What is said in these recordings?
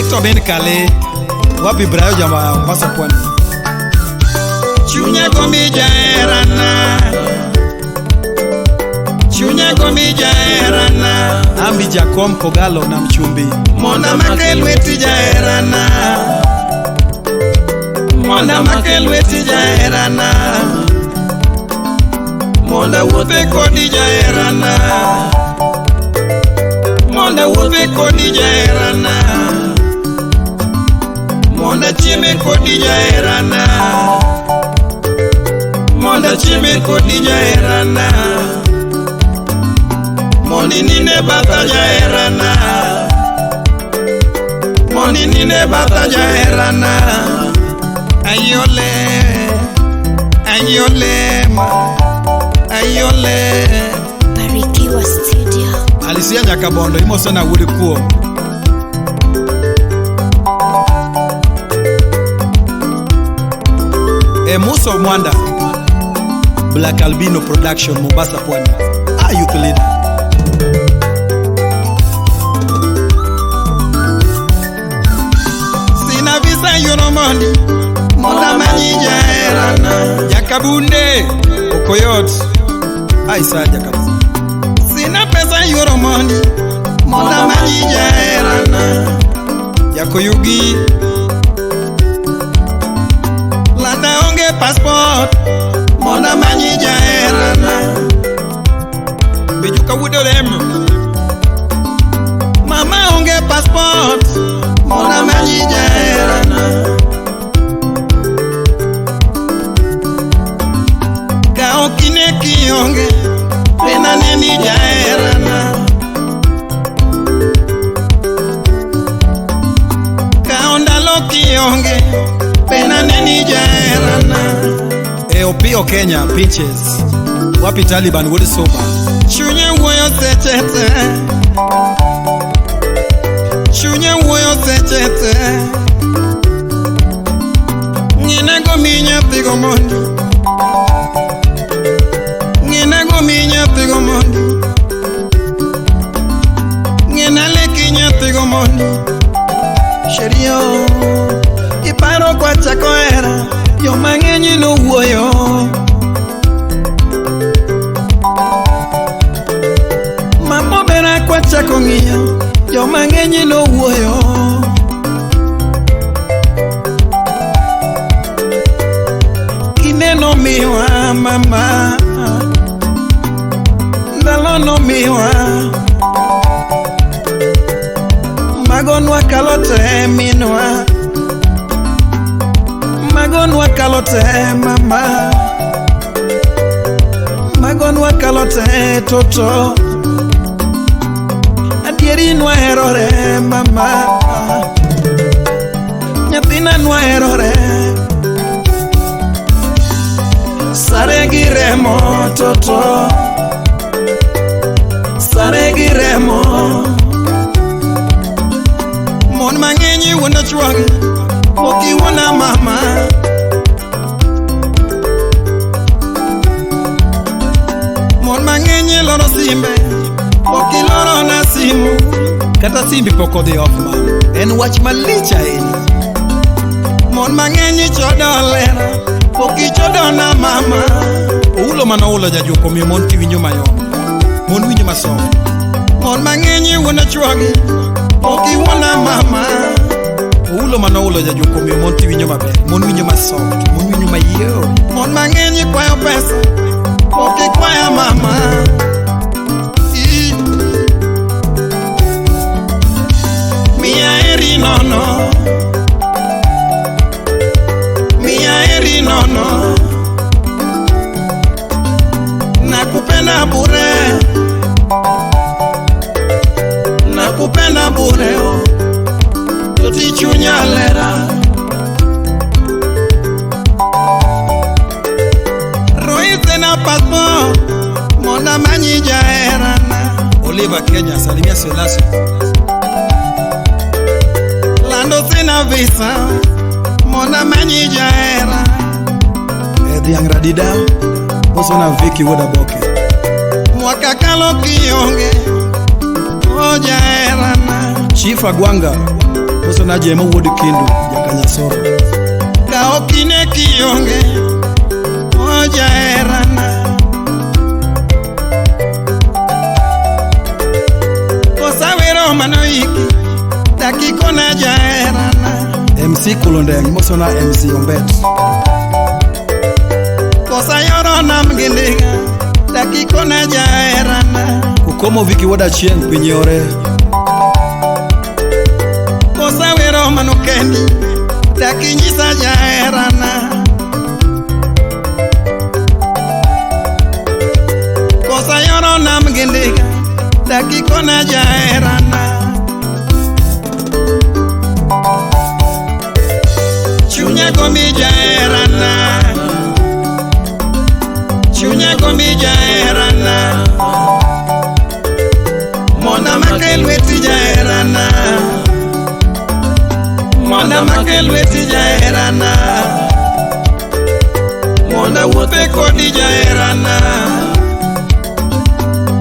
Victor Ben Kale wapi Brayo jama pasa pwani Chunya gomi jaerana Chunya gomi jaerana Ambi Jakom Kogalo na Mchumbi Mona makelweti jaerana Mona makelweti jaerana Mona wote kodi jaerana Mona wote kodi jaerana Mona chime kodi jaerana Mona chime kodi jaerana Moni nine bata jaerana Moni nine bata jaerana Ayole Ayole Ayole Barikiwa Studio. Alisia Nyakabondo imo sana wuli kuo Muso Mwanda Black Albino Production Mombasa Pwani Youth leader Sina visa yonomoni Mola manyi jaerana Jakabunde Okoyot Aisa Jakabunde Sina pesa yoromoni Mola manyi jaerana Yakoyugi Landa onge passport Mola manyi jaerana Bejuka Wudolem Mama onge passport Mola manyi jaerana Kao kine kionge Pena neni jaerana Kao ndalo kionge Pena neni jaerana Opio Kenya Pinches Wapi Taliban Wood Soba Chunye woyo sechete Chunye woyo sechete Ngine gominya tigo mondi Ngine gominya tigo mondi Ngine lekinya tigo mondi Sherio Iparo kwa chako era Yo mangenyi no woyo Mamo bera kwa chako ngiyo Yo mangenyi no woyo Kine no miwa mama Ndalo no miwa Magonwa kalote minwa Magonwa kalote mama Magonwa kalote toto Adieri nwa erore mama Nyatina nwa erore Sare giremo toto Sare giremo Mon mangenyi wunda chwagi Woki wuna mama Mon mangenye loro simbe Woki loro na simu Kata simbi poko de off man En watch malicha eni Mon mangenye chodo lera Woki chodo na mama Ulo mana ulo jajuko mi mon ki winyo mayo Mon winyo maso Mon mangenye wuna chwagi Woki wuna mama Ulo mana ulo jajuko mi mon ki winyo mabe Mon winyo maso Mon winyo mayo Mon mangenye kwayo pesa Woki kwaya mama Mia eri nono Mia eri nono Nakupenda bure Nakupenda bure Tutichunya lera Roite na paspo Mona manyi jaerana Oliver Kenya Salimia Selasi Lando sina visa Mona manyi jaera Dhiang Radida Oso na Vicky Wodaboke Mwaka kalo kionge O jaerana Chief Agwanga Mosona jema wuod Kindu Jakanyasoro. Ka okine kionge oja erana Kosawero manoiki Dakiko na jaerana MC Kulondeng Mosona MC Ombet. Kosayoro namgindiga Dakiko na jaerana Kukomo Viki Woda Chieng Pinyore. Kosawero manokendi Dakinyisa jaerana Kosayoro namgindiga Dakiko na jaerana Chunya gombi jaerana Chunya gombi jaerana Mona makelweti jaerana Mona makelweti jaerana Mona wote kodi jaerana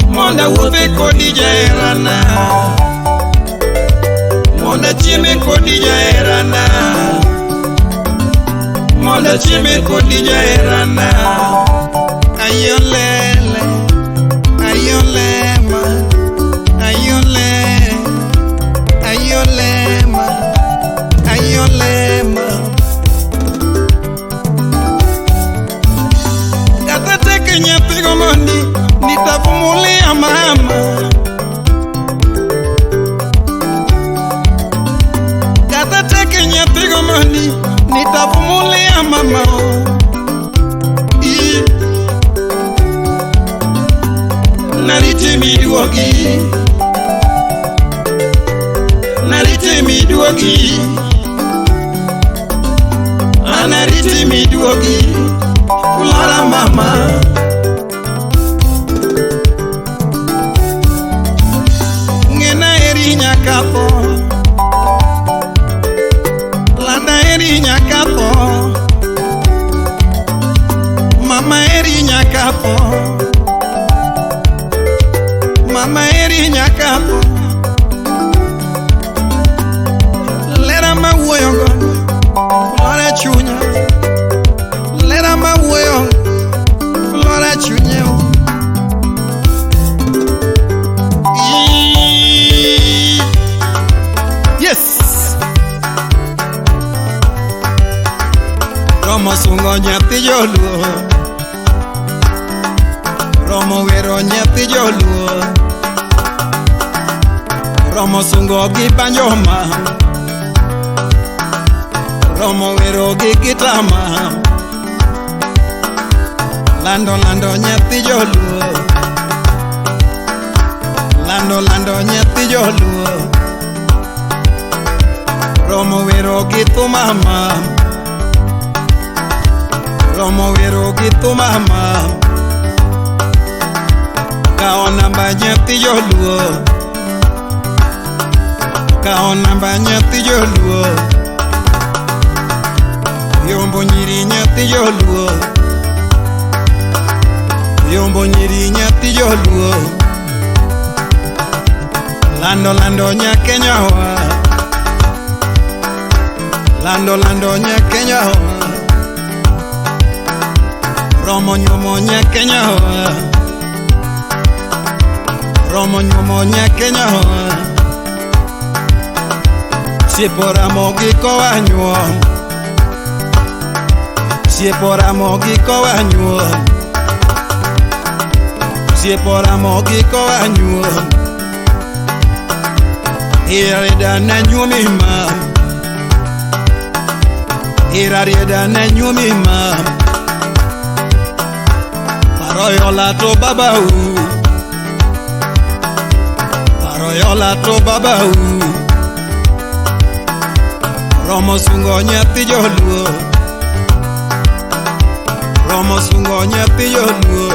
Mona wote kodi jaerana Mona chime kodi jaerana Mona chime kodi jaerana Ayolele Ayolema Ayole Ayolema Ayolema Kata teke nyapigo mondi Nitapumulia mama Kata teke nyapigo mondi Nitapumulia mama Narite miduogi Anarite miduogi Kulala mama Ngena eri nyakapo Landa eri nyakapo Mama eri nyakapo Mama eri nyakapo Lera ma wuoyogo Kulora chunya Lera ma wuoyo Kulora chunya Yes Romo sungo nyathi joluo Romo wero nyathi joluo Romo sungo gi banjoma Romo wero gi kitama Lando lando nyathi joluo Lando lando nyathi joluo Romo wero gi thumama Romo wero gi thumama Kao namba nyathi joluo Kao namba nyathi joluo Yombo nyiri nyathi joluo Yombo nyiri nyathi joluo Lando lando nyakenyawa Lando lando nyakenyawa Romo nyumo nyakenyawa Romo nyumo nyakenyawa Siepora mogi kowa nyuom Siepora mogi kowa nyuom Siepora mogi kowa nyuom Irarida na nyumi mam Irarida na nyumi mam Paroyola to babau Paroyola to babau Romo sungo nyathi joluo Romo sungo nyathi joluo